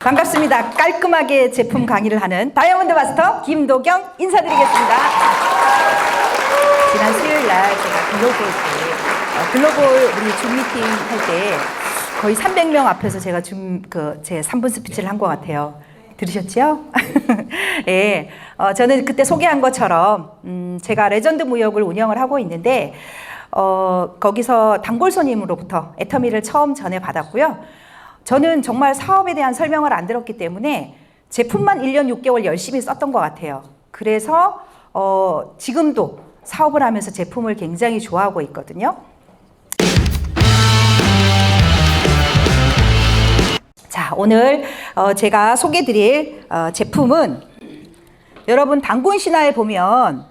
반갑습니다. 깔끔하게 제품 강의를 하는 다이아몬드 마스터 김도경 인사드리겠습니다. 지난 수요일 날 제가 글로벌 우리 줌 미팅 할 때 거의 300명 앞에서 제가 제 3분 스피치를 한 것 같아요. 들으셨죠? 예, 저는 그때 소개한 것처럼 제가 레전드 무역을 운영을 하고 있는데 거기서 단골 손님으로부터 애터미를 처음 전해받았고요. 저는 정말 사업에 대한 설명을 안 들었기 때문에 제품만 1년 6개월 열심히 썼던 것 같아요. 그래서 지금도 사업을 하면서 제품을 굉장히 좋아하고 있거든요. 자, 오늘 제가 소개드릴 제품은 여러분 단군 신화에 보면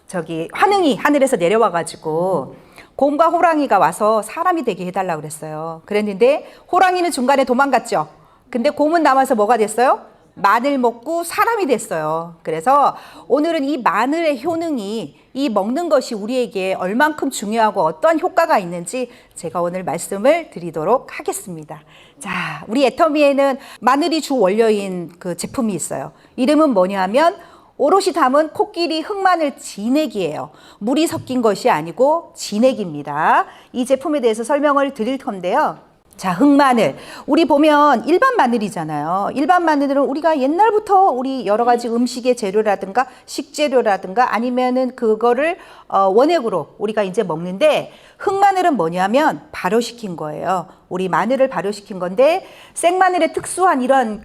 저기 환웅이 하늘에서 내려와가지고 곰과 호랑이가 와서 사람이 되게 해달라고 그랬어요. 그랬는데 호랑이는 중간에 도망갔죠. 근데 곰은 남아서 뭐가 됐어요? 마늘 먹고 사람이 됐어요. 그래서 오늘은 이 마늘의 효능이 이 먹는 것이 우리에게 얼만큼 중요하고 어떠한 효과가 있는지 제가 오늘 말씀을 드리도록 하겠습니다. 자, 우리 애터미에는 마늘이 주 원료인 그 제품이 있어요. 이름은 뭐냐면 오롯이 담은 코끼리 흑마늘 진액이에요. 물이 섞인 것이 아니고 진액입니다. 이 제품에 대해서 설명을 드릴 건데요. 자, 흑마늘. 우리 보면 일반 마늘이잖아요. 일반 마늘은 우리가 옛날부터 우리 여러 가지 음식의 재료라든가 식재료라든가 아니면은 그거를 원액으로 우리가 이제 먹는데 흑마늘은 뭐냐면 발효시킨 거예요. 우리 마늘을 발효시킨 건데 생마늘의 특수한 이런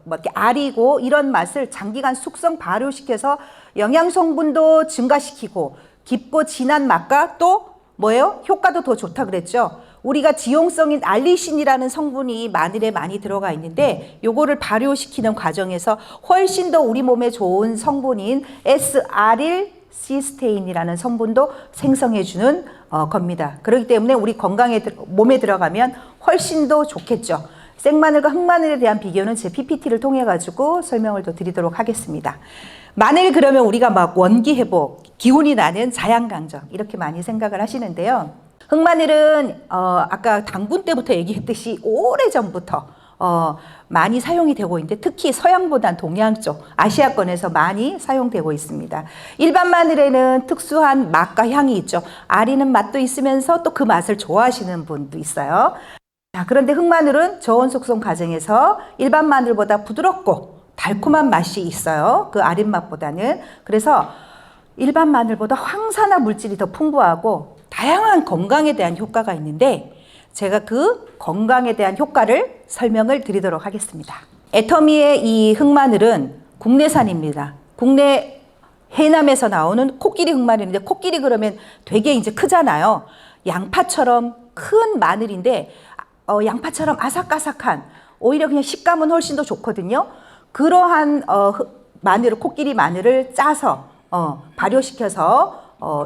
이렇게 알이고 이런 맛을 장기간 숙성 발효시켜서 영양 성분도 증가시키고 깊고 진한 맛과 또 뭐예요? 효과도 더 좋다 그랬죠. 우리가 지용성인 알리신이라는 성분이 마늘에 많이 들어가 있는데 요거를 발효시키는 과정에서 훨씬 더 우리 몸에 좋은 성분인 S아릴 시스테인이라는 성분도 생성해주는 겁니다. 그렇기 때문에 우리 몸에 들어가면 훨씬 더 좋겠죠. 생마늘과 흑마늘에 대한 비교는 제 PPT를 통해 가지고 설명을 더 드리도록 하겠습니다. 마늘 그러면 우리가 막 원기 회복, 기운이 나는 자양강정 이렇게 많이 생각을 하시는데요. 흑마늘은 아까 단군 때부터 얘기했듯이 오래전부터 많이 사용이 되고 있는데 특히 서양보단 동양 쪽 아시아권에서 많이 사용되고 있습니다. 일반 마늘에는 특수한 맛과 향이 있죠. 아리는 맛도 있으면서 또 그 맛을 좋아하시는 분도 있어요. 자, 그런데 흑마늘은 저온 숙성 과정에서 일반 마늘보다 부드럽고 달콤한 맛이 있어요. 그 아린 맛보다는. 그래서 일반 마늘보다 황산화 물질이 더 풍부하고 다양한 건강에 대한 효과가 있는데 제가 그 건강에 대한 효과를 설명을 드리도록 하겠습니다. 애터미의 이 흑마늘은 국내산입니다. 국내 해남에서 나오는 코끼리 흑마늘인데 코끼리 그러면 되게 이제 크잖아요. 양파처럼 큰 마늘인데 양파처럼 아삭아삭한 오히려 그냥 식감은 훨씬 더 좋거든요. 그러한 코끼리 마늘을 짜서 발효시켜서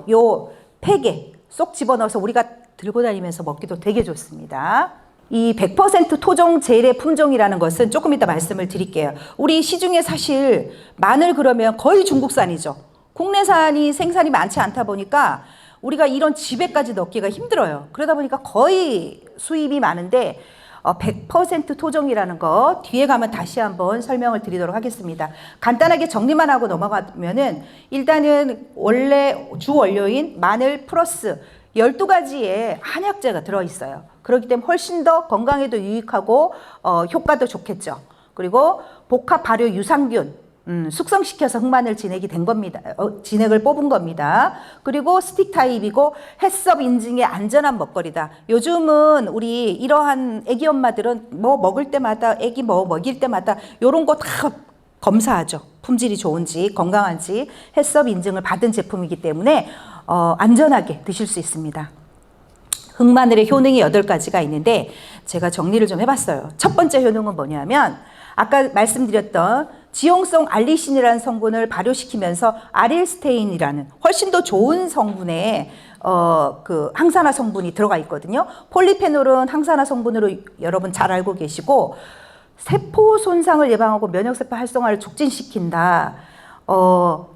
요 팩에 쏙 집어넣어서 우리가 들고 다니면서 먹기도 되게 좋습니다. 이 100% 토종 젤의 품종이라는 것은 조금 이따 말씀을 드릴게요. 우리 시중에 사실 마늘 그러면 거의 중국산이죠. 국내산이 생산이 많지 않다 보니까 우리가 이런 집에까지 넣기가 힘들어요. 그러다 보니까 거의 수입이 많은데 100% 토종이라는 거 뒤에 가면 다시 한번 설명을 드리도록 하겠습니다. 간단하게 정리만 하고 넘어가면은 일단은 원래 주 원료인 마늘 플러스 12가지의 한약재가 들어있어요. 그렇기 때문에 훨씬 더 건강에도 유익하고 효과도 좋겠죠. 그리고 복합 발효 유산균 숙성시켜서 흑마늘 진액이 된 겁니다. 진액을 뽑은 겁니다. 그리고 스틱 타입이고 햇섭 인증의 안전한 먹거리다. 요즘은 우리 이러한 애기 엄마들은 뭐 먹을 때마다 애기 뭐 먹일 때마다 요런 거 다 검사하죠. 품질이 좋은지 건강한지 햇섭 인증을 받은 제품이기 때문에 안전하게 드실 수 있습니다. 흑마늘의 효능이 8가지가 있는데 제가 정리를 좀 해봤어요. 첫 번째 효능은 뭐냐면 아까 말씀드렸던 지용성 알리신이라는 성분을 발효시키면서 아릴스테인이라는 훨씬 더 좋은 성분의 그 항산화 성분이 들어가 있거든요. 폴리페놀은 항산화 성분으로 여러분 잘 알고 계시고 세포 손상을 예방하고 면역세포 활성화를 촉진시킨다.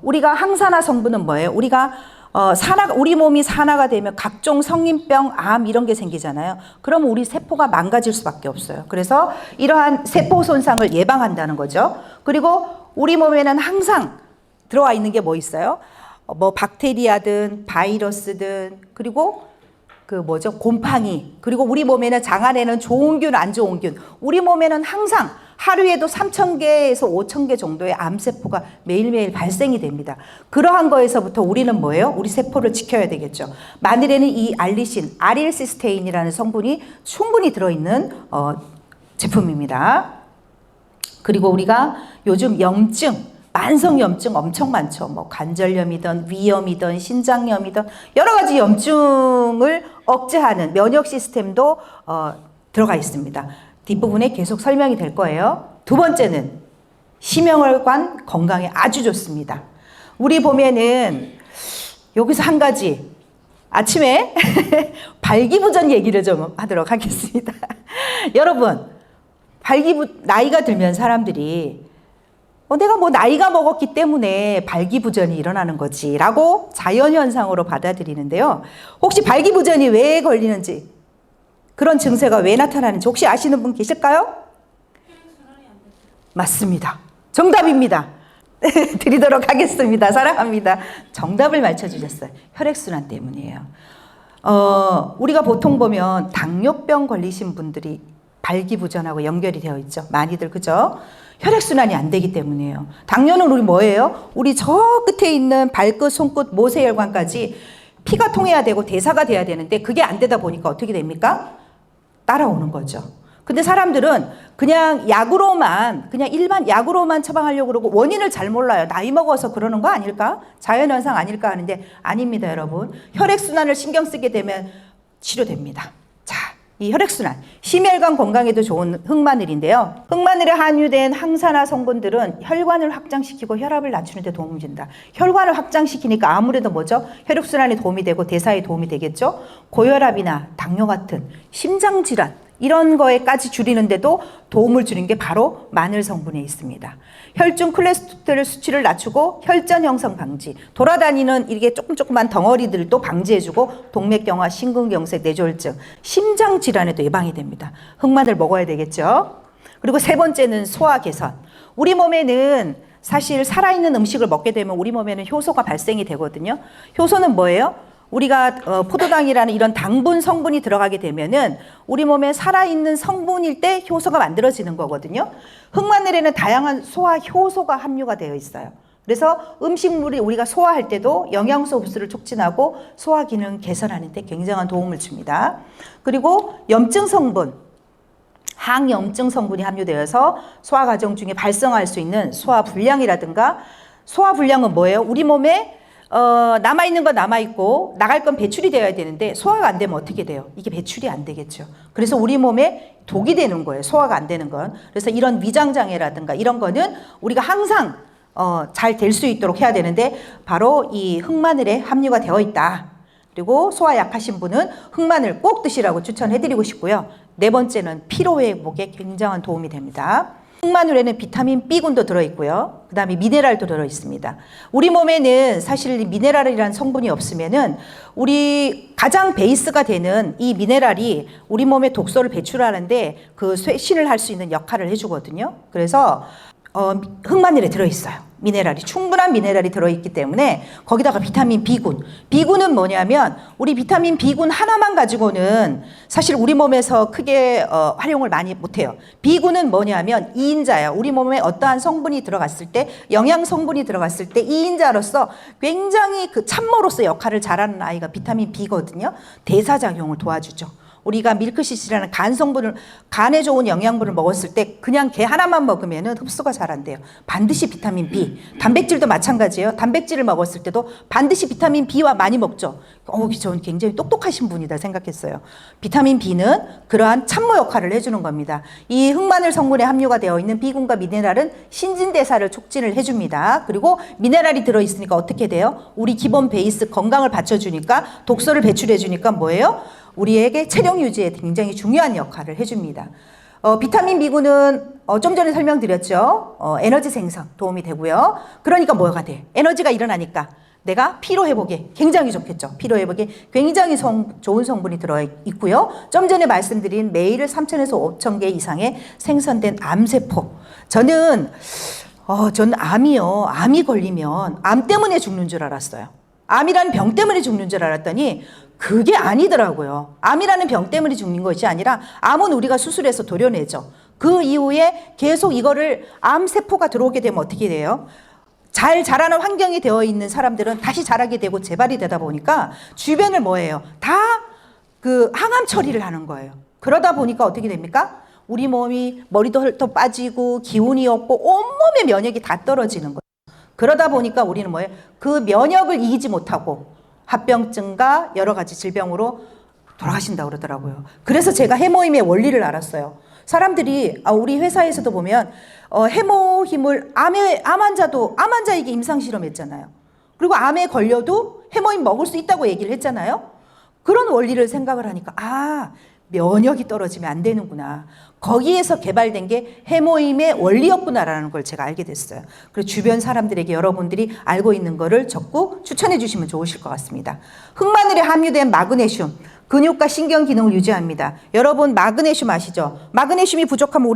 우리가 항산화 성분은 뭐예요? 우리가 우리 몸이 산화가 되면 각종 성인병, 암 이런 게 생기잖아요. 그러면 우리 세포가 망가질 수밖에 없어요. 그래서 이러한 세포 손상을 예방한다는 거죠. 그리고 우리 몸에는 항상 들어와 있는 게 뭐 있어요? 뭐 박테리아든 바이러스든 그리고 곰팡이, 그리고 우리 몸에는 장안에는 좋은 균, 안 좋은 균, 우리 몸에는 항상 하루에도 3,000개에서 5,000개 정도의 암세포가 매일매일 발생이 됩니다. 그러한 거에서부터 우리는 뭐예요? 우리 세포를 지켜야 되겠죠. 마늘에는 이 알리신, 아릴시스테인이라는 성분이 충분히 들어있는 제품입니다. 그리고 우리가 요즘 염증, 만성염증 엄청 많죠. 뭐 관절염이든 위염이든 신장염이든 여러 가지 염증을 억제하는 면역 시스템도 들어가 있습니다. 뒷부분에 계속 설명이 될 거예요. 두 번째는 심혈관 건강에 아주 좋습니다. 우리 보면은 여기서 한 가지 아침에 발기부전 얘기를 좀 하도록 하겠습니다. 여러분, 나이가 들면 사람들이 내가 뭐 나이가 먹었기 때문에 발기부전이 일어나는 거지 라고 자연현상으로 받아들이는데요. 혹시 발기부전이 왜 걸리는지, 그런 증세가 왜 나타나는지 혹시 아시는 분 계실까요? 맞습니다. 정답입니다. 드리도록 하겠습니다. 사랑합니다. 정답을 맞춰주셨어요. 혈액순환 때문이에요. 우리가 보통 보면 당뇨병 걸리신 분들이 발기부전하고 연결이 되어 있죠. 많이들, 그죠? 혈액순환이 안 되기 때문이에요. 당뇨는 우리 뭐예요? 우리 저 끝에 있는 발끝, 손끝, 모세혈관까지 피가 통해야 되고 대사가 돼야 되는데 그게 안 되다 보니까 어떻게 됩니까? 따라오는 거죠. 근데 사람들은 그냥 일반 약으로만 처방하려고 그러고 원인을 잘 몰라요. 나이 먹어서 그러는 거 아닐까? 자연현상 아닐까 하는데 아닙니다, 여러분. 혈액순환을 신경 쓰게 되면 치료됩니다. 자, 이 혈액순환, 심혈관 건강에도 좋은 흑마늘인데요. 흑마늘에 함유된 항산화 성분들은 혈관을 확장시키고 혈압을 낮추는 데 도움을 준다. 혈관을 확장시키니까 아무래도 뭐죠? 혈액순환에 도움이 되고 대사에 도움이 되겠죠? 고혈압이나 당뇨 같은 심장질환 이런 거에까지 줄이는데도 도움을 주는 게 바로 마늘 성분에 있습니다. 혈중 콜레스테롤 수치를 낮추고 혈전 형성 방지, 돌아다니는 이게 조그만 덩어리들도 방지해주고 동맥경화, 심근경색, 뇌졸중, 심장 질환에도 예방이 됩니다. 흑마늘 먹어야 되겠죠. 그리고 세 번째는 소화 개선. 우리 몸에는 사실 살아있는 음식을 먹게 되면 우리 몸에는 효소가 발생이 되거든요. 효소는 뭐예요? 우리가 포도당이라는 이런 당분 성분이 들어가게 되면은 우리 몸에 살아있는 성분일 때 효소가 만들어지는 거거든요. 흑마늘에는 다양한 소화 효소가 함유가 되어 있어요. 그래서 음식물이 우리가 소화할 때도 영양소 흡수를 촉진하고 소화 기능 개선하는 데 굉장한 도움을 줍니다. 그리고 염증 성분, 항염증 성분이 함유되어서 소화 과정 중에 발생할 수 있는 소화 불량이라든가, 소화 불량은 뭐예요? 우리 몸에 남아있는 건 남아있고 나갈 건 배출이 되어야 되는데 소화가 안 되면 어떻게 돼요? 이게 배출이 안 되겠죠. 그래서 우리 몸에 독이 되는 거예요. 소화가 안 되는 건. 그래서 이런 위장장애라든가 이런 거는 우리가 항상 잘 될 수 있도록 해야 되는데 바로 이 흑마늘에 함유가 되어 있다. 그리고 소화 약하신 분은 흑마늘 꼭 드시라고 추천해드리고 싶고요. 네 번째는 피로회복에 굉장한 도움이 됩니다. 흑마늘에는 비타민 B군도 들어있고요. 그 다음에 미네랄도 들어있습니다. 우리 몸에는 사실 미네랄이라는 성분이 없으면은 우리 가장 베이스가 되는 이 미네랄이 우리 몸에 독소를 배출하는데 그 쇄신을 할 수 있는 역할을 해주거든요. 그래서 흑마늘에 들어있어요. 미네랄이, 충분한 미네랄이 들어있기 때문에 거기다가 비타민 B군. B군은 뭐냐면 우리 비타민 B군 하나만 가지고는 사실 우리 몸에서 크게 활용을 많이 못해요. B군은 뭐냐면 이인자예요. 우리 몸에 어떠한 성분이 들어갔을 때, 영양 성분이 들어갔을 때 이인자로서 굉장히 그 참모로서 역할을 잘하는 아이가 비타민 B거든요. 대사작용을 도와주죠. 우리가 밀크시스라는 간 성분을, 간에 좋은 영양분을 먹었을 때 그냥 걔 하나만 먹으면 흡수가 잘 안 돼요. 반드시 비타민 B, 단백질도 마찬가지예요. 단백질을 먹었을 때도 반드시 비타민 B와 많이 먹죠. 저는 굉장히 똑똑하신 분이다 생각했어요. 비타민 B는 그러한 참모 역할을 해주는 겁니다. 이 흑마늘 성분에 함유가 되어 있는 B군과 미네랄은 신진대사를 촉진을 해줍니다. 그리고 미네랄이 들어있으니까 어떻게 돼요? 우리 기본 베이스 건강을 받쳐주니까, 독소를 배출해주니까 뭐예요? 우리에게 체력 유지에 굉장히 중요한 역할을 해줍니다. 비타민 B군은 좀 전에 설명드렸죠. 에너지 생성 도움이 되고요. 그러니까 뭐가 돼? 에너지가 일어나니까 내가 피로 회복에 굉장히 좋겠죠. 피로 회복에 굉장히 좋은 성분이 들어있고요. 좀 전에 말씀드린 매일 3,000에서 5,000개 이상의 생성된 암세포. 저는 암이요. 암이 걸리면 암 때문에 죽는 줄 알았어요. 암이라는 병 때문에 죽는 줄 알았더니 그게 아니더라고요. 암이라는 병 때문에 죽는 것이 아니라 암은 우리가 수술해서 도려내죠. 그 이후에 계속 이거를 암세포가 들어오게 되면 어떻게 돼요? 잘 자라는 환경이 되어 있는 사람들은 다시 자라게 되고 재발이 되다 보니까 주변을 뭐예요? 다 그 항암 처리를 하는 거예요. 그러다 보니까 어떻게 됩니까? 우리 몸이 머리도 헐떡 빠지고 기운이 없고 온몸의 면역이 다 떨어지는 거예요. 그러다 보니까 우리는 뭐예요? 그 면역을 이기지 못하고 합병증과 여러 가지 질병으로 돌아가신다고 그러더라고요. 그래서 제가 해모임의 원리를 알았어요. 사람들이 우리 회사에서도 보면 해모힘을 암 환자에게 임상 실험했잖아요. 그리고 암에 걸려도 해모임 먹을 수 있다고 얘기를 했잖아요. 그런 원리를 생각을 하니까 면역이 떨어지면 안 되는구나. 거기에서 개발된 게 해모임의 원리였구나라는 걸 제가 알게 됐어요. 그래서 주변 사람들에게 여러분들이 알고 있는 거를 적극 추천해 주시면 좋으실 것 같습니다. 흑마늘에 함유된 마그네슘, 근육과 신경 기능을 유지합니다. 여러분 마그네슘 아시죠? 마그네슘이 부족하면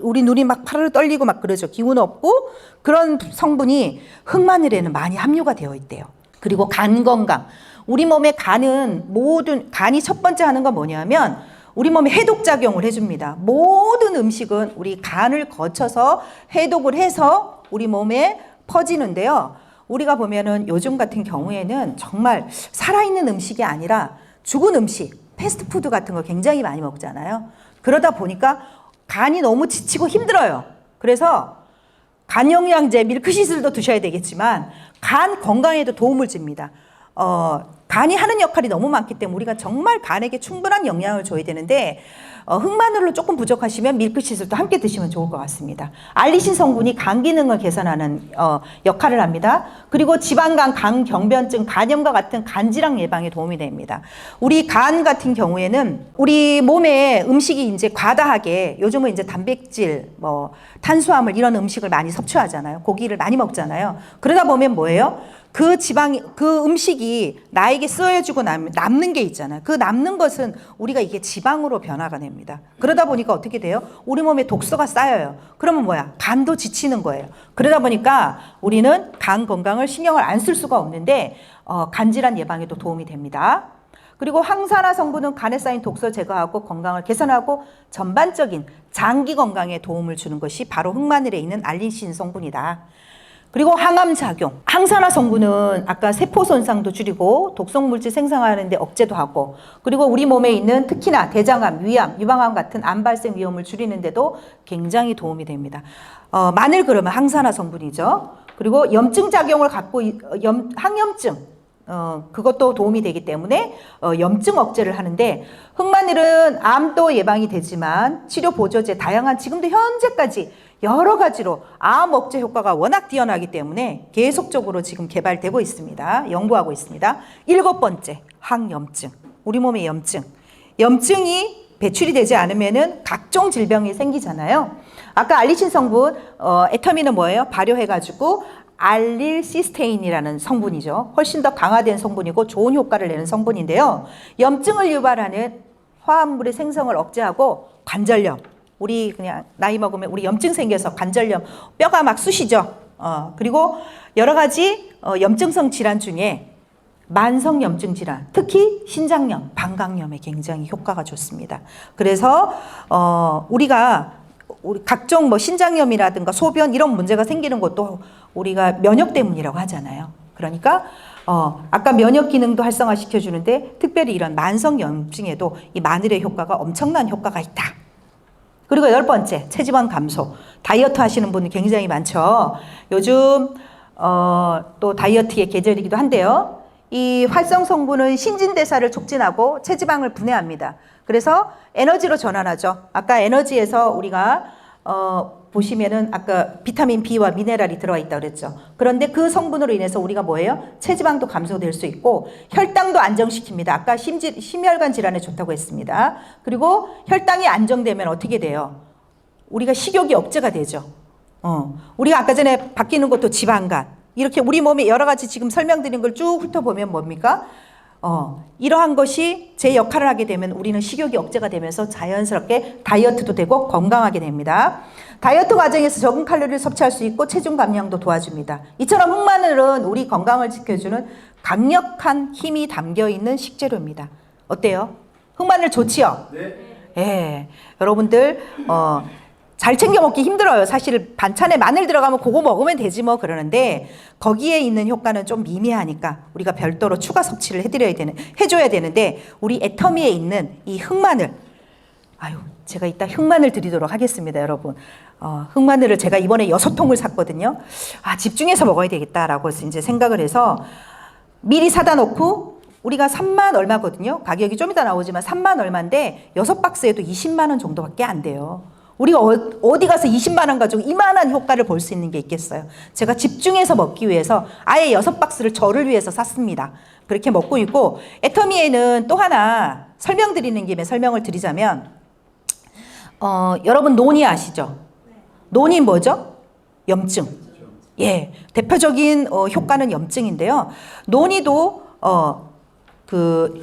우리 눈이 막 파르르 떨리고 막 그러죠. 기운 없고 그런 성분이 흑마늘에는 많이 함유가 되어 있대요. 그리고 간 건강. 우리 몸의 간이 첫 번째 하는 건 뭐냐면 우리 몸에 해독작용을 해줍니다. 모든 음식은 우리 간을 거쳐서 해독을 해서 우리 몸에 퍼지는데요. 우리가 보면은 요즘 같은 경우에는 정말 살아있는 음식이 아니라 죽은 음식, 패스트푸드 같은 거 굉장히 많이 먹잖아요. 그러다 보니까 간이 너무 지치고 힘들어요. 그래서 간영양제, 밀크시슬도 드셔야 되겠지만 간 건강에도 도움을 줍니다. 간이 하는 역할이 너무 많기 때문에 우리가 정말 간에게 충분한 영양을 줘야 되는데 흑마늘로 조금 부족하시면 밀크시슬도 함께 드시면 좋을 것 같습니다. 알리신 성분이 간 기능을 개선하는 역할을 합니다. 그리고 지방간, 간경변증, 간염과 같은 간질환 예방에 도움이 됩니다. 우리 간 같은 경우에는 우리 몸에 음식이 이제 과다하게 요즘은 이제 단백질, 탄수화물 이런 음식을 많이 섭취하잖아요. 고기를 많이 먹잖아요. 그러다 보면 뭐예요? 그 음식이 나에게 쓰여지고 남는 게 있잖아요. 그 남는 것은 우리가 이게 지방으로 변화가 됩니다. 그러다 보니까 어떻게 돼요? 우리 몸에 독소가 쌓여요. 그러면 뭐야? 간도 지치는 거예요. 그러다 보니까 우리는 간 건강을 신경을 안 쓸 수가 없는데 간질환 예방에도 도움이 됩니다. 그리고 항산화 성분은 간에 쌓인 독소 제거하고 건강을 개선하고 전반적인 장기 건강에 도움을 주는 것이 바로 흑마늘에 있는 알리신 성분이다. 그리고 항암작용. 항산화 성분은 아까 세포 손상도 줄이고 독성 물질 생성하는 데 억제도 하고 그리고 우리 몸에 있는 특히나 대장암, 위암, 유방암 같은 암 발생 위험을 줄이는 데도 굉장히 도움이 됩니다. 마늘 그러면 항산화 성분이죠. 그리고 염증 작용을 갖고 항염증 그것도 도움이 되기 때문에 염증 억제를 하는데 흑마늘은 암도 예방이 되지만 치료 보조제 다양한 지금도 현재까지 여러 가지로 암 억제 효과가 워낙 뛰어나기 때문에 계속적으로 지금 개발되고 있습니다. 연구하고 있습니다. 7번째, 항염증. 우리 몸의 염증. 염증이 배출이 되지 않으면은 각종 질병이 생기잖아요. 아까 알리신 성분, 에터민은 뭐예요? 발효해가지고 알릴시스테인이라는 성분이죠. 훨씬 더 강화된 성분이고 좋은 효과를 내는 성분인데요. 염증을 유발하는 화합물의 생성을 억제하고 관절염. 우리 그냥 나이 먹으면 우리 염증 생겨서 관절염, 뼈가 막 쑤시죠. 그리고 여러 가지 염증성 질환 중에 만성 염증 질환, 특히 신장염, 방광염에 굉장히 효과가 좋습니다. 그래서 우리가 각종 신장염이라든가 소변 이런 문제가 생기는 것도 우리가 면역 때문이라고 하잖아요. 그러니까 아까 면역 기능도 활성화시켜 주는데 특별히 이런 만성 염증에도 이 마늘의 효과가 엄청난 효과가 있다. 그리고 10번째, 체지방 감소. 다이어트 하시는 분이 굉장히 많죠. 요즘 또 다이어트의 계절이기도 한데요. 이 활성 성분은 신진대사를 촉진하고 체지방을 분해합니다. 그래서 에너지로 전환하죠. 아까 에너지에서 우리가 보시면은 아까 비타민 B와 미네랄이 들어가 있다고 그랬죠. 그런데 그 성분으로 인해서 우리가 뭐예요? 체지방도 감소될 수 있고 혈당도 안정시킵니다. 아까 심혈관 질환에 좋다고 했습니다. 그리고 혈당이 안정되면 어떻게 돼요? 우리가 식욕이 억제가 되죠. 우리가 아까 전에 바뀌는 것도 지방간, 이렇게 우리 몸에 여러 가지 지금 설명드린 걸 쭉 훑어보면 뭡니까? 이러한 것이 제 역할을 하게 되면 우리는 식욕이 억제가 되면서 자연스럽게 다이어트도 되고 건강하게 됩니다. 다이어트 과정에서 적은 칼로리를 섭취할 수 있고 체중 감량도 도와줍니다. 이처럼 흑마늘은 우리 건강을 지켜주는 강력한 힘이 담겨있는 식재료입니다. 어때요? 흑마늘 좋지요? 네. 예, 여러분들 잘 챙겨 먹기 힘들어요. 사실 반찬에 마늘 들어가면 그거 먹으면 되지 뭐 그러는데 거기에 있는 효과는 좀 미미하니까 우리가 별도로 추가 섭취를 해줘야 되는데 우리 애터미에 있는 이 흑마늘, 제가 이따 흑마늘 드리도록 하겠습니다, 여러분. 흑마늘을 제가 이번에 6통을 샀거든요. 집중해서 먹어야 되겠다라고 이제 생각을 해서 미리 사다 놓고 우리가 3만 얼마거든요. 가격이 좀 이따 나오지만 3만 얼마인데 6박스에도 20만 원 정도밖에 안 돼요. 우리가 어디 가서 20만 원 가지고 이만한 효과를 볼 수 있는 게 있겠어요. 제가 집중해서 먹기 위해서 아예 6박스를 저를 위해서 샀습니다. 그렇게 먹고 있고 애터미에는 또 하나 설명드리는 김에 설명을 드리자면 여러분 노니 아시죠? 노니 뭐죠? 염증. 예, 대표적인 효과는 염증인데요. 노니도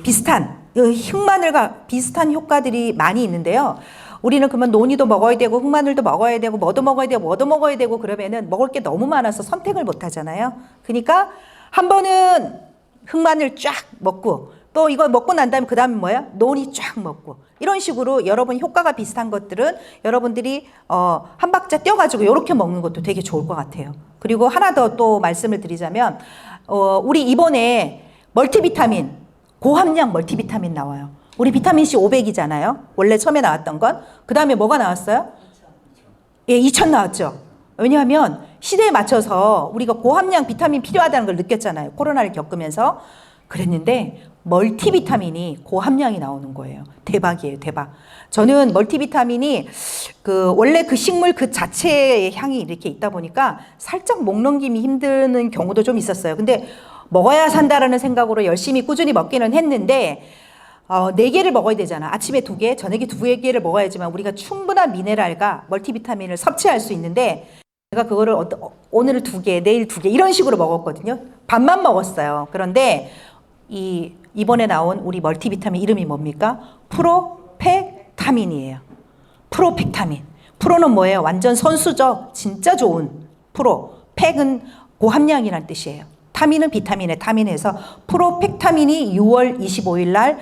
비슷한 흑마늘과 비슷한 효과들이 많이 있는데요. 우리는 그러면 노니도 먹어야 되고 흑마늘도 먹어야 되고 뭐도 먹어야 되고 뭐도 먹어야 되고 그러면은 먹을 게 너무 많아서 선택을 못 하잖아요. 그러니까 한 번은 흑마늘 쫙 먹고 또 이거 먹고 난 다음에 그 다음에 뭐야? 노니 쫙 먹고 이런 식으로 여러분 효과가 비슷한 것들은 여러분들이 한 박자 떼어가지고 이렇게 먹는 것도 되게 좋을 것 같아요. 그리고 하나 더 또 말씀을 드리자면 우리 이번에 멀티비타민 고함량 멀티비타민 나와요. 우리 비타민C 500이잖아요. 원래 처음에 나왔던 건. 그 다음에 뭐가 나왔어요? 2000 나왔죠. 왜냐하면 시대에 맞춰서 우리가 고함량 비타민 필요하다는 걸 느꼈잖아요. 코로나를 겪으면서. 그랬는데 멀티비타민이 고함량이 나오는 거예요. 대박이에요, 대박. 저는 멀티비타민이 원래 그 식물 그 자체의 향이 이렇게 있다 보니까 살짝 목 넘김이 힘드는 경우도 좀 있었어요. 근데 먹어야 산다라는 생각으로 열심히 꾸준히 먹기는 했는데 4개를 먹어야 되잖아. 아침에 2개, 저녁에 2개를 먹어야지만 우리가 충분한 미네랄과 멀티비타민을 섭취할 수 있는데 제가 그거를 오늘 2개, 내일 2개 이런 식으로 먹었거든요. 반만 먹었어요. 그런데 이번에 나온 우리 멀티비타민 이름이 뭡니까? 프로펙타민이에요. 프로펙타민. 프로는 뭐예요? 완전 선수죠. 진짜 좋은 프로. 팩은 고함량이란 뜻이에요. 타민은 비타민의 타민에서 프로펙타민이 6월 25일 날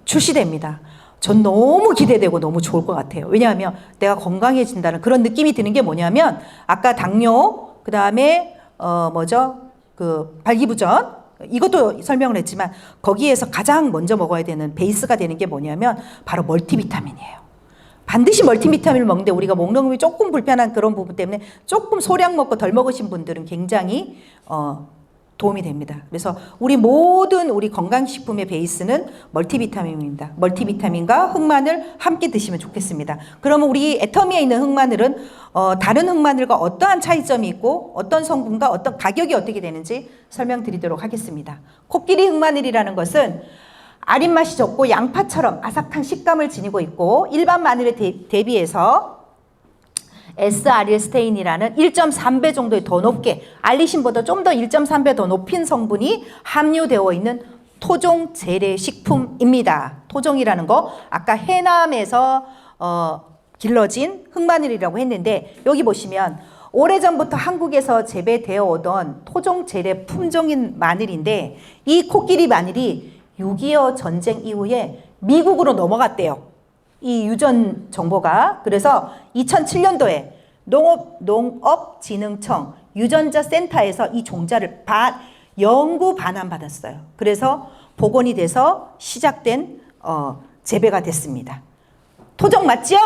출시됩니다. 전 너무 기대되고 너무 좋을 것 같아요. 왜냐하면 내가 건강해진다는 그런 느낌이 드는 게 뭐냐면 아까 당뇨, 그 다음에 발기부전 이것도 설명을 했지만 거기에서 가장 먼저 먹어야 되는 베이스가 되는 게 뭐냐면 바로 멀티비타민이에요. 반드시 멀티비타민을 먹는데 우리가 목 넘김이 조금 불편한 그런 부분 때문에 조금 소량 먹고 덜 먹으신 분들은 굉장히 도움이 됩니다. 그래서 우리 모든 우리 건강식품의 베이스는 멀티비타민입니다. 멀티비타민과 흑마늘 함께 드시면 좋겠습니다. 그러면 우리 애터미에 있는 흑마늘은 다른 흑마늘과 어떠한 차이점이 있고 어떤 성분과 어떤 가격이 어떻게 되는지 설명드리도록 하겠습니다. 코끼리 흑마늘이라는 것은 아린 맛이 적고 양파처럼 아삭한 식감을 지니고 있고 일반 마늘에 대비해서 S아릴스테인이라는 1.3배 정도의 더 높게 알리신보다 좀 더 1.3배 더 높인 성분이 함유되어 있는 토종 재래 식품입니다. 토종이라는 거 아까 해남에서 길러진 흑마늘이라고 했는데 여기 보시면 오래전부터 한국에서 재배되어 오던 토종 재래 품종인 마늘인데 이 코끼리 마늘이 6.25 전쟁 이후에 미국으로 넘어갔대요. 이 유전 정보가. 그래서 2007년도에 농업진흥청 유전자 센터에서 이 종자를 연구 반환받았어요. 그래서 복원이 돼서 시작된 재배가 됐습니다. 토종 맞죠?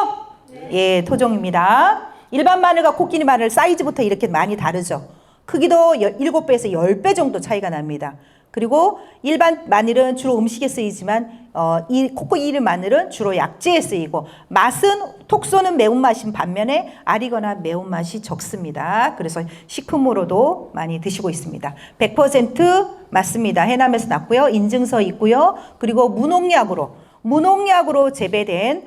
네. 예, 토종입니다. 일반 마늘과 코끼리 마늘 사이즈부터 이렇게 많이 다르죠. 크기도 7배에서 10배 정도 차이가 납니다. 그리고 일반 마늘은 주로 음식에 쓰이지만 이 코끼리 마늘은 주로 약재에 쓰이고 맛은 톡 쏘는 매운맛인 반면에 아리거나 매운맛이 적습니다. 그래서 식품으로도 많이 드시고 있습니다. 100% 맞습니다. 해남에서 났고요. 인증서 있고요. 그리고 무농약으로 재배된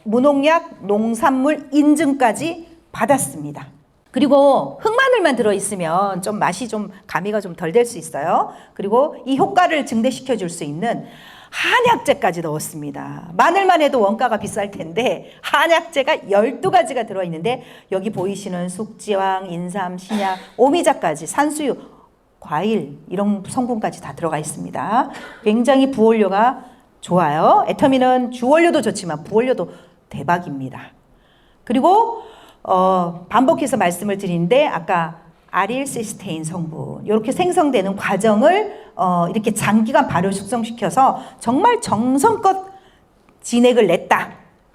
무농약 농산물 인증까지 받았습니다. 그리고 흑마늘 마늘만 들어있으면 좀 맛이 좀 가미가 좀 덜 될 수 있어요. 그리고 이 효과를 증대시켜 줄 수 있는 한약재까지 넣었습니다. 마늘만 해도 원가가 비쌀 텐데 한약재가 12가지가 들어있는데 여기 보이시는 숙지황, 인삼, 신약, 오미자까지 산수유, 과일 이런 성분까지 다 들어가 있습니다. 굉장히 부원료가 좋아요. 애터미는 주원료도 좋지만 부원료도 대박입니다. 그리고 반복해서 말씀을 드리는데 아까 아릴시스테인 성분 이렇게 생성되는 과정을 이렇게 장기간 발효 숙성시켜서 정말 정성껏 진액을 냈다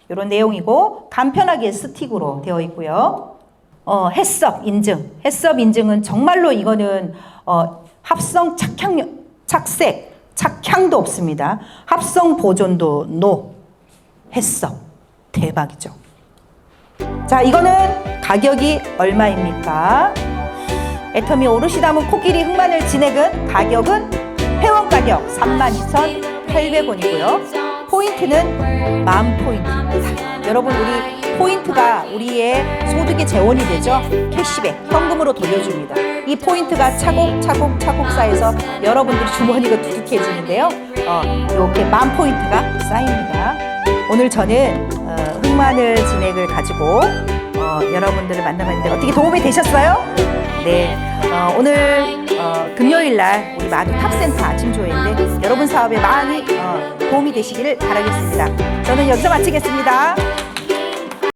이런 내용이고 간편하게 스틱으로 되어 있고요. 해썹 인증, 해썹 인증은 정말로 이거는 합성 착색, 착향도 없습니다. 합성 보존도 노, 해썹 대박이죠. 자, 이거는 가격이 얼마입니까? 애터미 오르시다문 코끼리 흑마늘 진액은 가격은 회원 가격 32,800원이고요. 포인트는 10,000포인트입니다. 여러분 우리 포인트가 우리의 소득의 재원이 되죠. 캐시백, 현금으로 돌려줍니다. 이 포인트가 차곡차곡 쌓여서 여러분들 주머니가 두둑해지는데요. 이렇게 10,000포인트가 쌓입니다. 오늘 저는 흑마늘 진액을 가지고 여러분들을 만나봤는데 어떻게 도움이 되셨어요? 네, 오늘 금요일 날 우리 마두 탑센터 아침 조회인데 여러분 사업에 많이 도움이 되시기를 바라겠습니다. 저는 여기서 마치겠습니다.